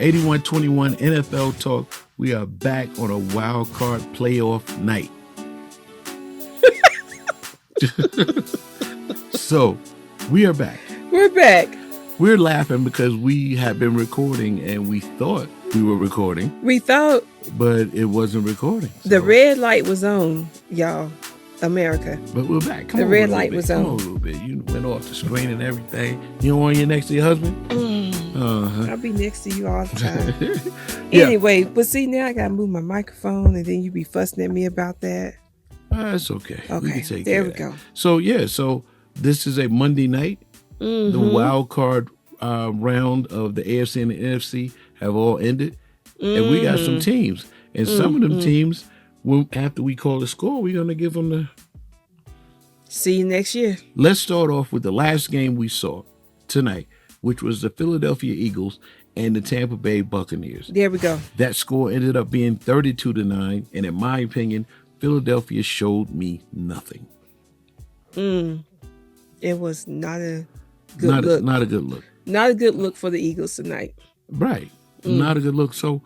81-21 NFL Talk. We are back on a wild card playoff night. So, we are back. We're back. We're laughing because we have been recording and we thought we were recording. We thought. But it wasn't recording. So. The red light was on, y'all. America. But we're back. The red light was on. Come on a little bit. You went off the screen and everything. You don't want you next to your husband? I'll be next to you all the time. Anyway, but see, now I got to move my microphone and then you be fussing at me about that. That's okay. Okay, we can take there care we go. So this is a Monday night. The wild card round of the AFC and the NFC have all ended. And we got some teams. And some of them teams, after we call the score, we're going to give them the... See you next year. Let's start off with the last game we saw tonight, which was the Philadelphia Eagles and the Tampa Bay Buccaneers. There we go. That score ended up being 32-9. And in my opinion, Philadelphia showed me nothing. It was not a good look. Not a good look. Not a good look for the Eagles tonight. Right. Not a good look. So,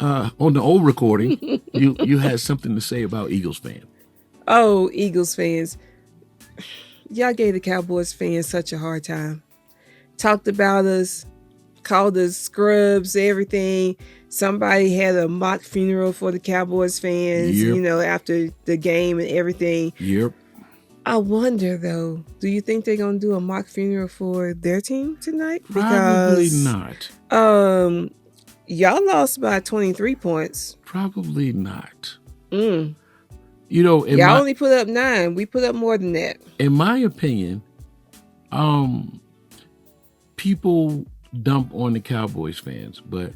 on the old recording, you had something to say about Eagles fans. Oh, Eagles fans. Y'all gave the Cowboys fans such a hard time. Talked about us, called us scrubs, everything. Somebody had a mock funeral for the Cowboys fans, after the game and everything. Yep. I wonder, though, do you think they're going to do a mock funeral for their team tonight? Probably not. Y'all lost by 23 points. Probably not. Y'all Only put up 9. We put up more than that. In my opinion, people dump on the Cowboys fans, but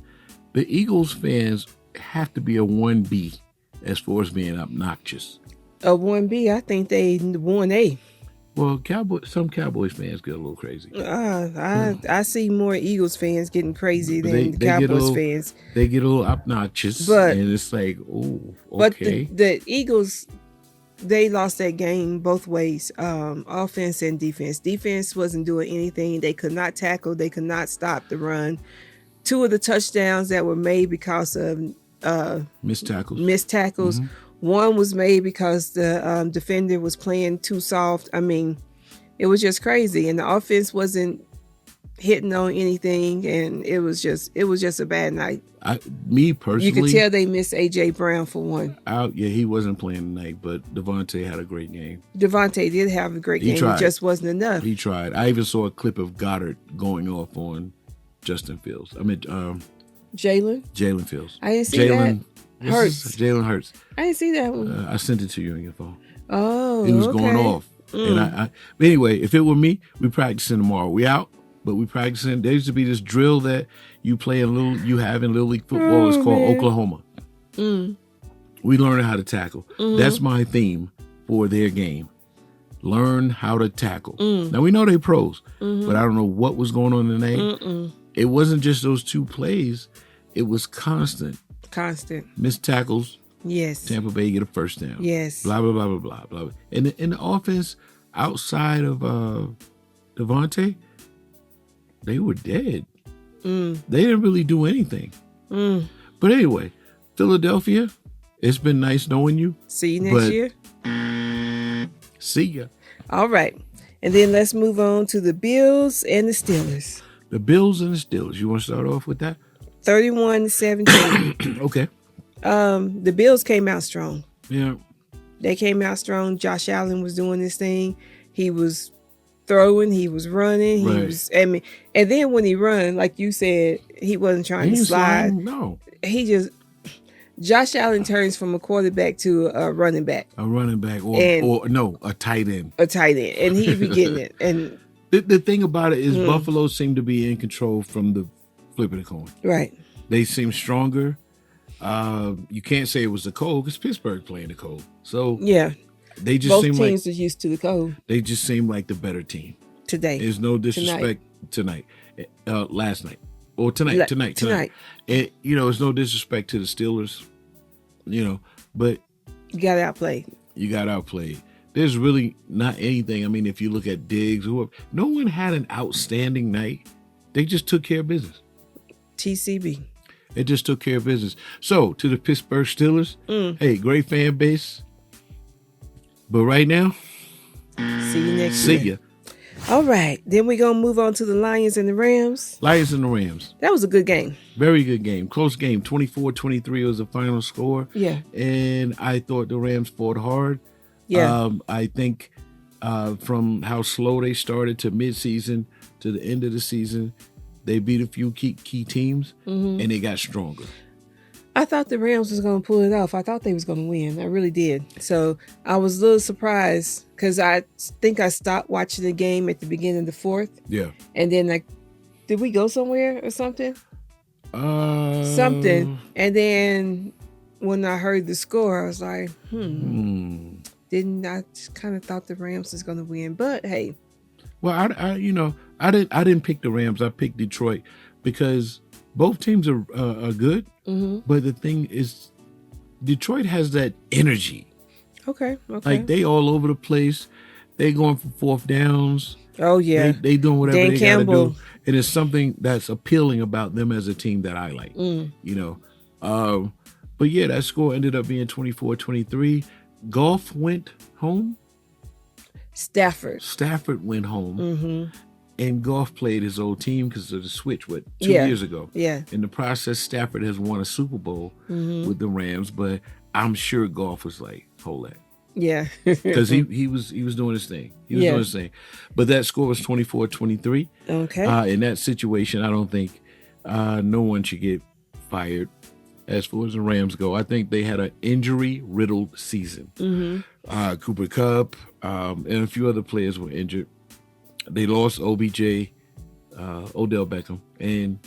the Eagles fans have to be a 1B as far as being obnoxious. A 1B, I think they 1A. Well, some Cowboys fans get a little crazy. I see more Eagles fans getting crazy than the Cowboys fans. They get a little obnoxious, and it's like, oh, okay. But the Eagles, they lost that game both ways, offense and defense. Defense wasn't doing anything. They could not tackle. They could not stop the run. 2 of the touchdowns that were made because of missed tackles. Mm-hmm. One was made because the defender was playing too soft. I mean, it was just crazy, and the offense wasn't hitting on anything, and it was just a bad night. Me personally, you could tell they missed A.J. Brown for one. He wasn't playing tonight, but Devontae had a great game. Devontae did have a great game. It just wasn't enough. He tried. I even saw a clip of Goddard going off on Justin Fields. Jalen Fields. I didn't see that. Jalen Hurts. I didn't see that one. I sent it to you on your phone. Oh, he was going off. And but anyway, if it were me, we practicing tomorrow. We out, but we practicing. There used to be this drill that you play in Little League football. It's called Oklahoma. We learn how to tackle. That's my theme for their game. Learn how to tackle. Now we know they pros, but I don't know what was going on tonight. It wasn't just those 2 plays. It was constant. Missed tackles. Yes. Tampa Bay get a first down. Yes. Blah, blah, blah, blah, blah, blah. And the offense outside of Devontae, they were dead. They didn't really do anything. But anyway, Philadelphia, it's been nice knowing you. See you next year. See ya. All right. And then let's move on to the Bills and the Steelers. The Bills and the Steelers. You want to start off with that? 31-17. Okay. The Bills came out strong. Yeah. They came out strong. Josh Allen was doing this thing. He was throwing. He was running. And then when he run, like you said, he wasn't trying to slide. No. Josh Allen turns from a quarterback to a running back. A running back a tight end. A tight end. And he be getting it. And the thing about it is Buffalo seemed to be in control from the flip of the coin. Right. They seem stronger. You can't say it was the cold because Pittsburgh playing the cold. So yeah, they just both seem teams are used to the cold. They just seem like the better team today. There's no disrespect tonight. Last night or tonight. And it's no disrespect to the Steelers. But you got outplayed. There's really not anything. I mean, if you look at Diggs, no one had an outstanding night. They just took care of business. TCB. It just took care of business. So, to the Pittsburgh Steelers, hey, great fan base. But right now, See you next see year. ya. All right. Then we're going to move on to the Lions and the Rams. Lions and the Rams. That was a good game. Very good game. Close game. 24-23 was the final score. Yeah. And I thought the Rams fought hard. Yeah. I think from how slow they started to midseason to the end of the season, they beat a few key teams, and they got stronger. I thought the Rams was going to pull it off. I thought they was going to win. I really did. So I was a little surprised because I think I stopped watching the game at the beginning of the fourth. Yeah. And then, did we go somewhere or something? Something. And then when I heard the score, I was like, Didn't I just kind of thought the Rams was going to win? But hey. Well, I didn't pick the Rams. I picked Detroit because both teams are good. But the thing is, Detroit has that energy. Okay. Like they all over the place. They going for fourth downs. Oh yeah. They doing whatever Dan they got to do. And it's something that's appealing about them as a team that I like. But yeah, that score ended up being 24-23. Goff went home. Stafford went home. And Goff played his old team because of the switch, 2 years ago. Yeah. In the process, Stafford has won a Super Bowl with the Rams, but I'm sure Goff was like, hold that. Yeah. Because he was doing his thing. He was doing his thing. But that score was 24-23. Okay. In that situation, I don't think no one should get fired as far as the Rams go. I think they had an injury-riddled season. Cooper Kupp and a few other players were injured. They lost OBJ, Odell Beckham, and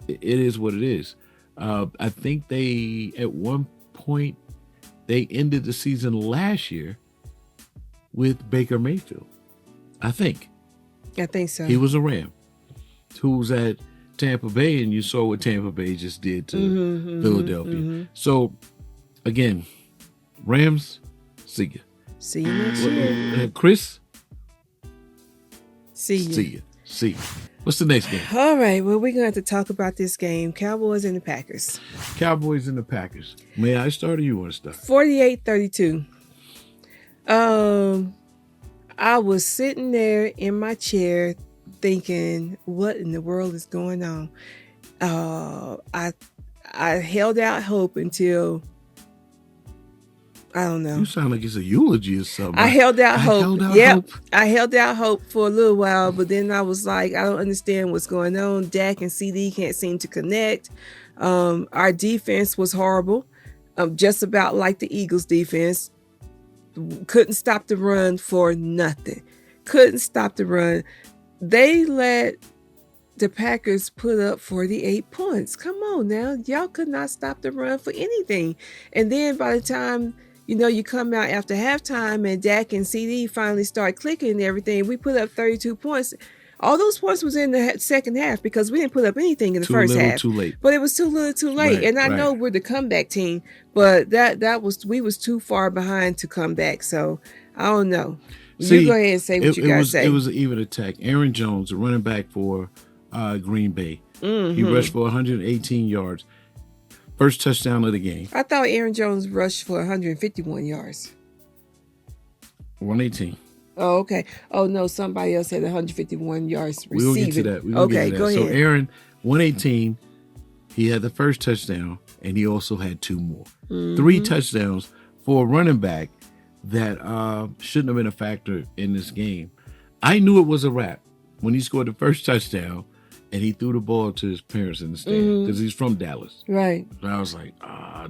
it is what it is. I think they, at one point, they ended the season last year with Baker Mayfield. I think so. He was a Ram who's at Tampa Bay, and you saw what Tampa Bay just did to Philadelphia. So, again, Rams, see ya. See you next year. Chris? See you. See you. What's the next game? All right. Well, we're going to have to talk about this game. Cowboys and the Packers. Cowboys and the Packers. May I start or you want to start? 48-32. I was sitting there in my chair thinking, what in the world is going on? I held out hope until, I don't know. You sound like it's a eulogy or something. I held out hope. Hope. I held out hope for a little while, but then I was like, I don't understand what's going on. Dak and CD can't seem to connect. Our defense was horrible, just about like the Eagles' defense. Couldn't stop the run for nothing. Couldn't stop the run. They let the Packers put up 48 points. Come on now. Y'all could not stop the run for anything. And then by the time, you come out after halftime and Dak and CD finally start clicking and everything, we put up 32 points. All those points was in the second half because we didn't put up anything in the first half. Too late. But it was too little too late. Right, and I know we're the comeback team, but we was too far behind to come back. So I don't know. You go ahead and say what you got to say. It was an even attack. Aaron Jones, the running back for Green Bay. He rushed for 118 yards. First touchdown of the game. I thought Aaron Jones rushed for 151 yards. 118. Oh, okay. Oh, no, somebody else had 151 yards receiving. We'll get to that. Go ahead. So Aaron, 118, he had the first touchdown, and he also had two more. 3 touchdowns for a running back that shouldn't have been a factor in this game. I knew it was a wrap when he scored the first touchdown and he threw the ball to his parents in the stand because he's from Dallas. Right. And I was like,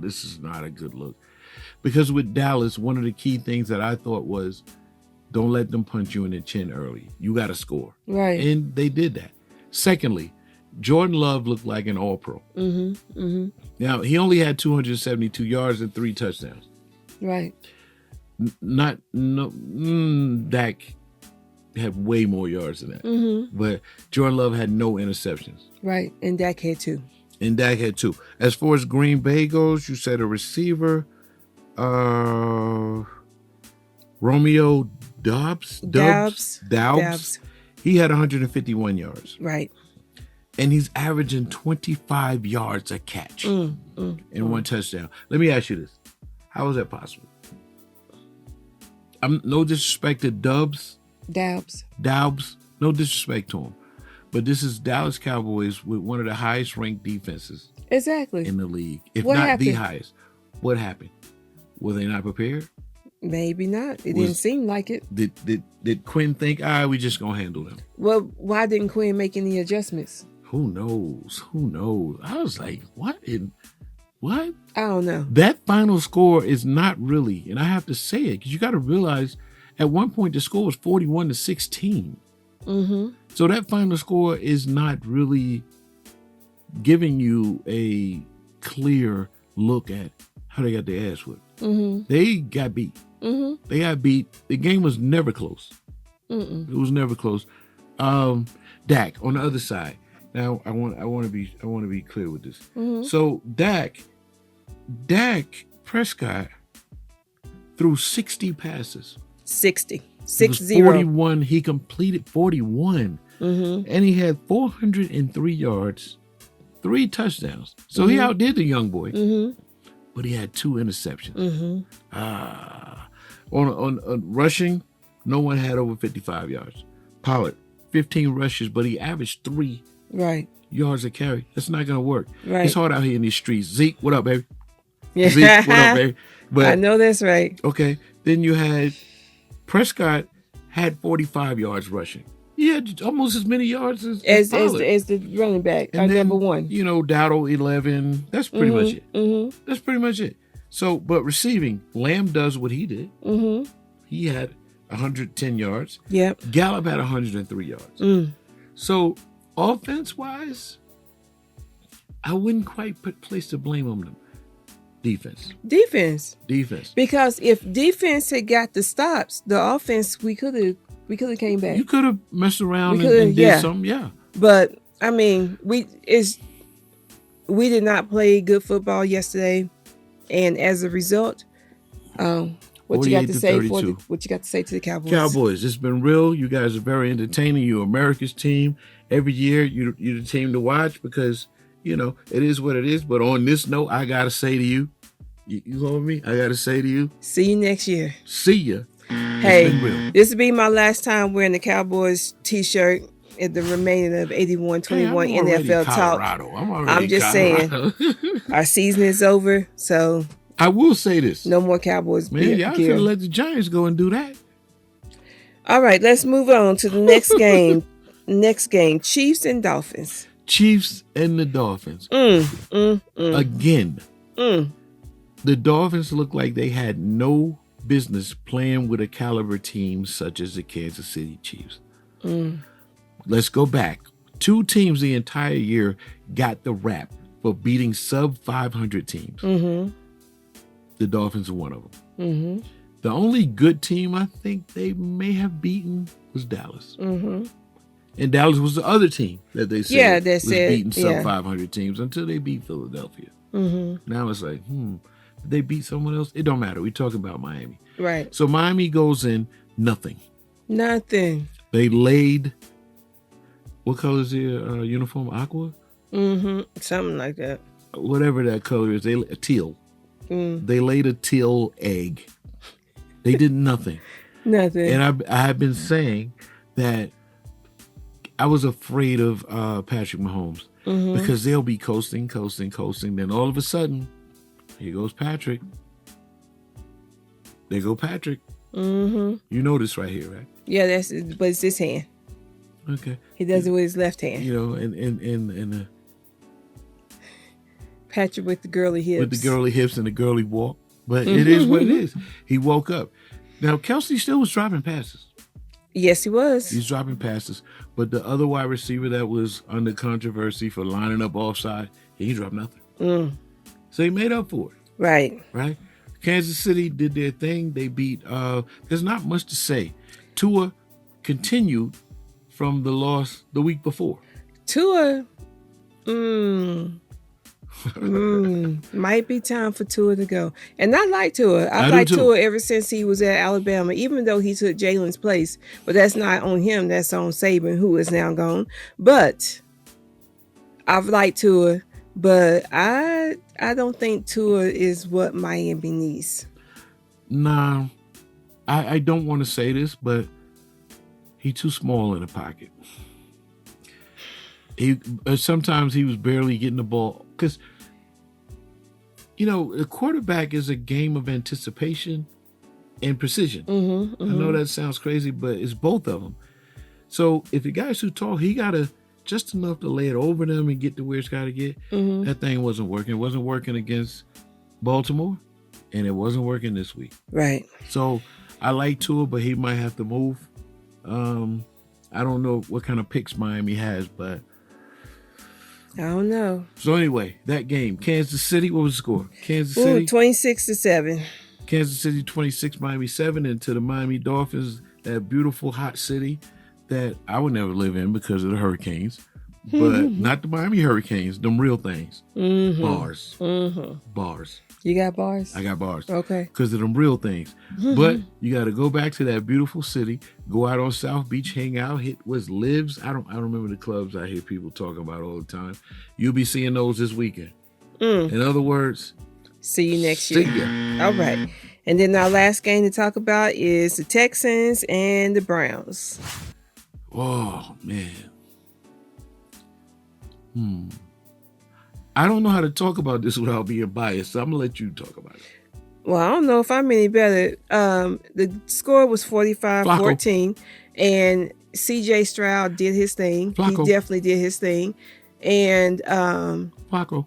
this is not a good look. Because with Dallas, one of the key things that I thought was don't let them punch you in the chin early. You got to score. Right. And they did that. Secondly, Jordan Love looked like an all-pro. Now, he only had 272 yards and 3 touchdowns. Right. Dak had way more yards than that. But Jordan Love had no interceptions. Right. And Dak had 2. As far as Green Bay goes, you said a receiver, Romeo Doubs. He had 151 yards. Right. and he's averaging 25 yards a catch and one touchdown. Let me ask you this. How is that possible? I'm no disrespect to Daubs. No disrespect to him. But this is Dallas Cowboys with one of the highest ranked defenses exactly in the league, if what not happened? the highest. What happened? Were they not prepared? Maybe not. It didn't seem like it. Did Quinn think, we just gonna handle them? Well, why didn't Quinn make any adjustments? Who knows? I was like, what? I don't know. That final score is not really, and I have to say it, because you got to realize at one point the score was 41-16. Mm-hmm. So that final score is not really giving you a clear look at how they got their ass whipped. Mm-hmm. They got beat. Mm-hmm. They got beat. The game was never close. Mm-mm. It was never close. Dak on the other side. Now I want to be clear with this. Mm-hmm. So Dak Prescott threw 60 passes. 60. 41. He completed 41. Mm-hmm. And he had 403 yards, 3 touchdowns. So he outdid the young boy. Mm-hmm. But he had 2 interceptions. Mm-hmm. On rushing, no one had over 55 yards. Pollard, 15 rushes, but he averaged 3 yards a carry. That's not going to work. Right. It's hard out here in these streets. Zeke, what up, baby? Yeah. Zeke, what up, baby? But, I know that's right. Okay. Then you had Prescott had 45 yards rushing. He had almost as many yards as the running back, and then, number one. Dowdle 11. That's pretty much it. Mm-hmm. That's pretty much it. So, but receiving, Lamb does what he did. Mm-hmm. He had 110 yards. Yep. Gallup had 103 yards. So, offense-wise, I wouldn't quite place the blame on them. Defense. Because if defense had got the stops, the offense we could have came back. You could have messed around and did something, yeah. But I mean, we did not play good football yesterday, and as a result, what you got to say to the Cowboys? Cowboys, it's been real. You guys are very entertaining. You're America's team. Every year, you're the team to watch because it is what it is. But on this note, I gotta say to you, you know me. I gotta say to you, see you next year. See ya. Hey, this will be my last time wearing the Cowboys t-shirt at the remaining of 81-21 NFL Talk. I'm just saying, our season is over, so I will say this: no more Cowboys. Man, y'all should let the Giants go and do that. All right, let's move on to the next game. Next game, Chiefs and Dolphins. Chiefs and the Dolphins. Again, the Dolphins look like they had no business playing with a caliber team such as the Kansas City Chiefs. Let's go back. 2 teams the entire year got the rap for beating sub 500 teams. The Dolphins are one of them. The only good team I think they may have beaten was Dallas. And Dallas was the other team that they said was beating sub 500 teams until they beat Philadelphia. Now it's like, did they beat someone else? It don't matter. We're talking about Miami. Right. So Miami goes in nothing. They laid, what color is their uniform? Aqua? Something like that. Whatever that color is. Teal. They laid a teal egg. They did nothing. And I have been saying that I was afraid of Patrick Mahomes because they'll be coasting. Then all of a sudden, here goes Patrick. There go Patrick. You know this right here, right? Yeah, but it's this hand. Okay. He does it with his left hand. And Patrick with the girly hips. With the girly hips and the girly walk. But it is what it is. He woke up. Now, Kelsey still was dropping passes. Yes, he was. He's dropping passes. But the other wide receiver that was under controversy for lining up offside, he dropped nothing. So he made up for it. Right? Kansas City did their thing. They beat, there's not much to say. Tua continued from the loss the week before. Tua, might be time for Tua to go. And I like Tua. I like Tua ever since he was at Alabama, even though he took Jalen's place. But that's not on him. That's on Saban, who is now gone. But I've liked Tua, but I don't think Tua is what Miami needs. Nah, I don't want to say this, but he's too small in the pocket. Sometimes he was barely getting the ball because a quarterback is a game of anticipation and precision. I know that sounds crazy, but it's both of them. So if the guy's too tall, he gotta just enough to lay it over them and get to where it's got to get. That thing wasn't working. It wasn't working against Baltimore, and it wasn't working this week. Right. So I like Tua, but he might have to move. I don't know what kind of picks Miami has, but I don't know. So anyway, that game, Kansas City, what was the score? Kansas City 26-7. Kansas City 26, Miami 7, and to the Miami Dolphins, that beautiful hot city that I would never live in because of the hurricanes. But not the Miami Hurricanes, them real things. Bars. Bars. You got bars? I got bars. Okay. Because of them real things. But you got to go back to that beautiful city, go out on South Beach, hang out, hit what's Lives. I don't remember the clubs I hear people talking about all the time. You'll be seeing those this weekend. In other words, see you next year. Ya. All right. And then our last game to talk about is the Texans and the Browns. Oh, man. I don't know how to talk about this without being biased, so I'm going to let you talk about it. Well, I don't know if I'm any better. The score was 45-14, and C.J. Stroud did his thing. Flacco. He definitely did his thing. And Flacco.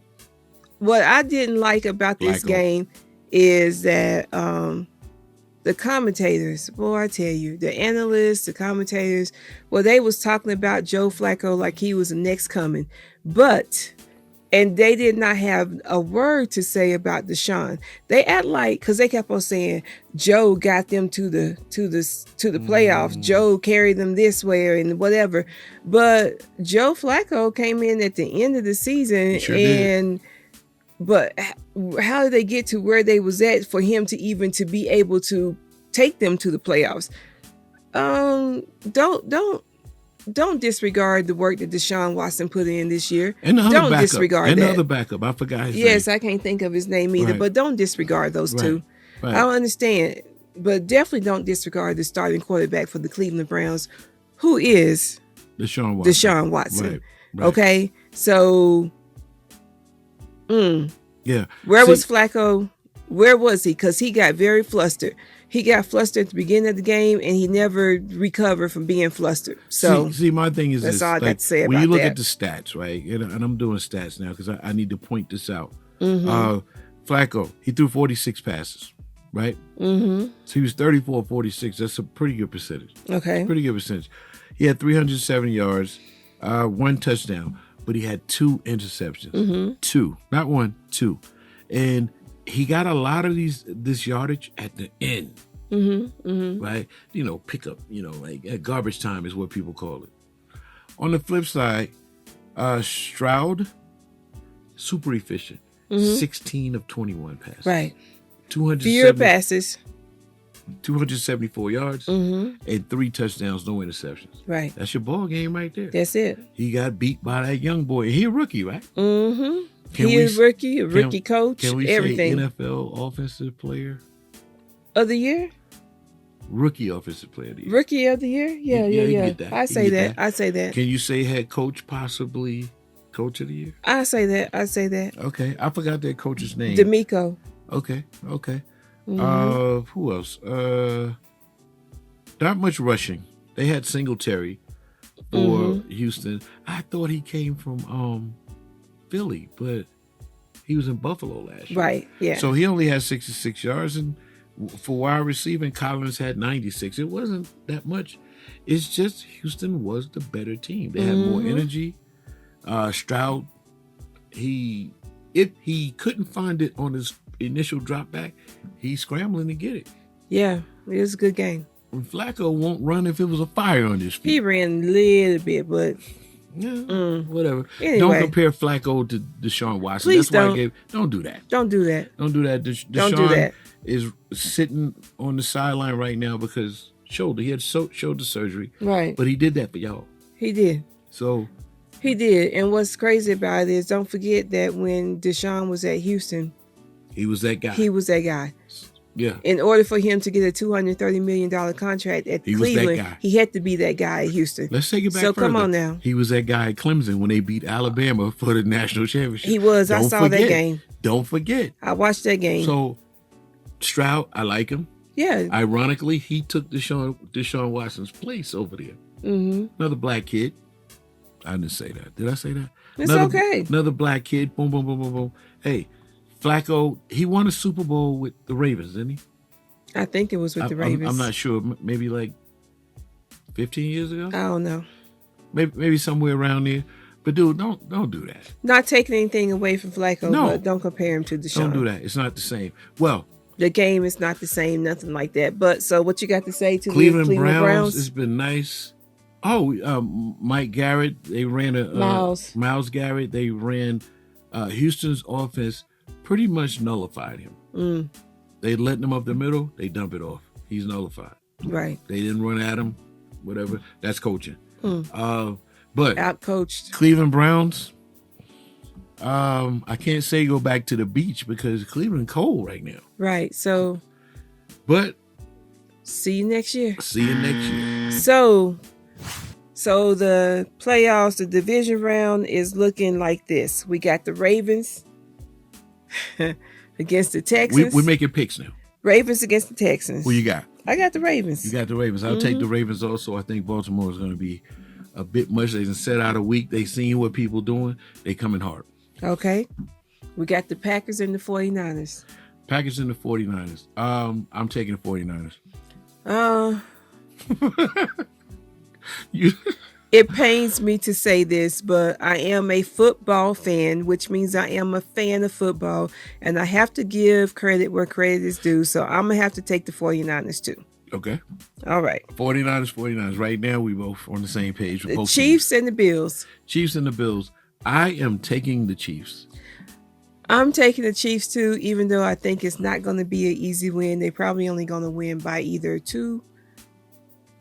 what I didn't like about this game is that the commentators, boy, I tell you, the analysts, the commentators, well, they was talking about Joe Flacco like he was the next coming. And they did not have a word to say about Deshaun. They act like, because they kept on saying Joe got them to the playoffs. Joe carried them this way and whatever. But Joe Flacco came in at the end of the season, but how did they get to where they was at for him to even to be able to take them to the playoffs? Don't disregard the work that Deshaun Watson put in this year. And don't disregard that. Another backup. I forgot his name. Yes, I can't think of his name either, but don't disregard those two. Right. I don't understand, but definitely don't disregard the starting quarterback for the Cleveland Browns, who is Deshaun Watson. Right. Okay, so yeah. Where was Flacco? Where was he? Because he got very flustered. He got flustered at the beginning of the game, and he never recovered from being flustered. So, see, my thing is that's this. all I got to say about that. When you look at the stats, right, and I'm doing stats now because I need to point this out. Flacco, he threw 46 passes, right? So he was 34-46. That's a pretty good percentage. Okay. Pretty good percentage. He had 370 yards, 1 touchdown, but he had 2 interceptions. 2, not 1, 2. And he got a lot of this yardage at the end, right? Pick up, like at garbage time is what people call it. On the flip side, Stroud, super efficient, 16 of 21 passes. Right. Fewer passes. 274 yards and 3 touchdowns, no interceptions. Right. That's your ball game right there. That's it. He got beat by that young boy. He a rookie, right? He is a rookie coach, can we everything. Say NFL Offensive Player of the Year? Rookie Offensive Player of the Year. Rookie of the Year? Yeah. Get that. I say that. Can you say head coach, possibly Coach of the Year? I say that. Okay. I forgot that coach's name. D'Amico. Okay. Who else? Not much rushing. They had Singletary for Houston. I thought he came from Philly, but he was in Buffalo last year. Right, yeah. So he only had 66 yards, and for wide receiving, Collins had 96. It wasn't that much. It's just Houston was the better team. They had more energy. Stroud, if he couldn't find it on his initial drop back, he's scrambling to get it. Yeah, it was a good game. Flacco won't run if it was a fire on his feet. He ran a little bit, but whatever. Anyway. Don't compare Flacco to Deshaun Watson. Please That's why don't do that. Don't do that. Don't do that. Deshaun is sitting on the sideline right now because he had shoulder surgery. Right. But he did that for y'all. He did. So He did. And what's crazy about it is don't forget that when Deshaun was at Houston, He was that guy. he was that guy. Yeah. In order for him to get a $230 million contract at He was that Cleveland, guy. he had to be that guy at Houston. Let's take it back So further. come on now. He was that guy at Clemson when they beat Alabama for the national championship. He was. I Don't saw forget. that game. Don't forget. I watched that game. So Stroud, I like him. Yeah. Ironically, he took Deshaun Watson's place over there. Mm-hmm. Another black kid. I didn't say that. Did I say that? It's okay. Another black kid. Boom, boom, boom, boom, boom. Hey, Flacco, he won a Super Bowl with the Ravens, didn't he? I think it was with the Ravens. I'm not sure. Maybe like 15 years ago? I don't know. Maybe somewhere around there. But dude, don't do that. Not taking anything away from Flacco, No. but don't compare him to Deshaun. Don't do that. It's not the same. Well, The game is not the same, nothing like that. But so what you got to say to Cleveland the Cleveland Browns? It's been nice. Oh, Mike Garrett, they ran Miles Garrett, they ran Houston's offense, pretty much nullified him. Mm, They letting him up the middle, they dump it off. He's nullified. right. They didn't run at him, whatever. That's coaching. Mm. But Outcoached. Cleveland Browns, I can't say go back to the beach because Cleveland cold right now. Right. So But see you next year. see you next year. So the playoffs, the division round is looking like this. We got the Ravens against the Texans. We're making picks now. Ravens against the Texans. Who you got? I got the Ravens. You got the Ravens. I'll take the Ravens also. I think Baltimore is going to be a bit much. They set out a week. They seen what people doing. They coming hard. Okay. We got the Packers and the 49ers. Packers and the 49ers. I'm taking the 49ers. You, It pains me to say this, but I am a football fan, which means I am a fan of football, and I have to give credit where credit is due. So I'm going to have to take the 49ers too. okay. All right. 49ers. Right now, we both on the same page. The Chiefs and the Bills. Chiefs and the Bills. I am taking the Chiefs. I'm taking the Chiefs too, even though I think it's not going to be an easy win. They're probably only going to win by either 2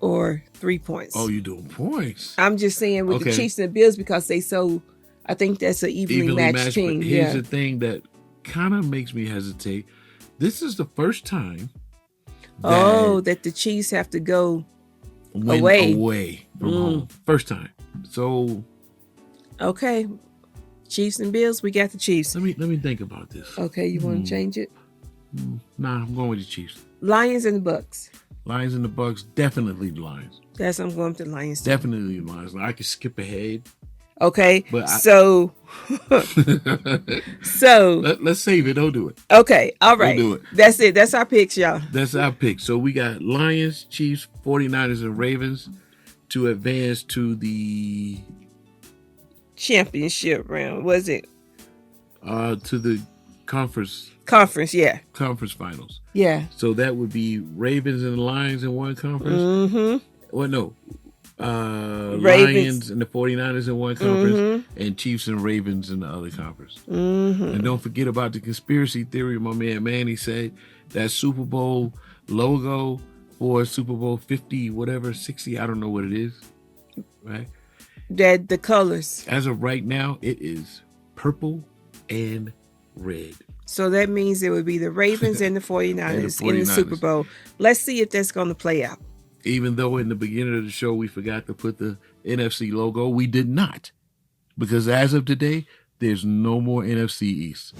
or 3 points. Oh, you doing points? I'm just saying with the Okay. Chiefs and the Bills because I think that's an evenly matched team. But here's Yeah. the thing that kind of makes me hesitate. This is the first time that the Chiefs have to go win away from home. First time. So Okay. Chiefs and Bills, we got the Chiefs. let me think about this. Okay, you want to change it? Nah, I'm going with the Chiefs. Lions and the Bucks. Lions and the Bucks, definitely the Lions. I'm going with the Lions too. Definitely the Lions. I could skip ahead. Okay. But so Let's save it. Don't do it. okay. All right. do it. That's it. That's our picks, y'all. That's our pick. So we got Lions, Chiefs, 49ers, and Ravens to advance to the Championship round. Was it to the conference yeah. finals. Yeah. So that would be Ravens and Lions in one conference. Mm-hmm. Well, no. Ravens. Lions and the 49ers in one conference, Mm-hmm. and Chiefs and Ravens in the other conference. Mm-hmm. And don't forget about the conspiracy theory. My man Manny said that Super Bowl logo for Super Bowl 50, whatever, 60, I don't know what it is. Right? That the colors. As of right now, it is purple and red. So that means it would be the Ravens and the 49ers, in the 49ers. Super Bowl. Let's see if that's going to play out. Even though in the beginning of the show we forgot to put the NFC logo, we did not. Because as of today, there's no more NFC East.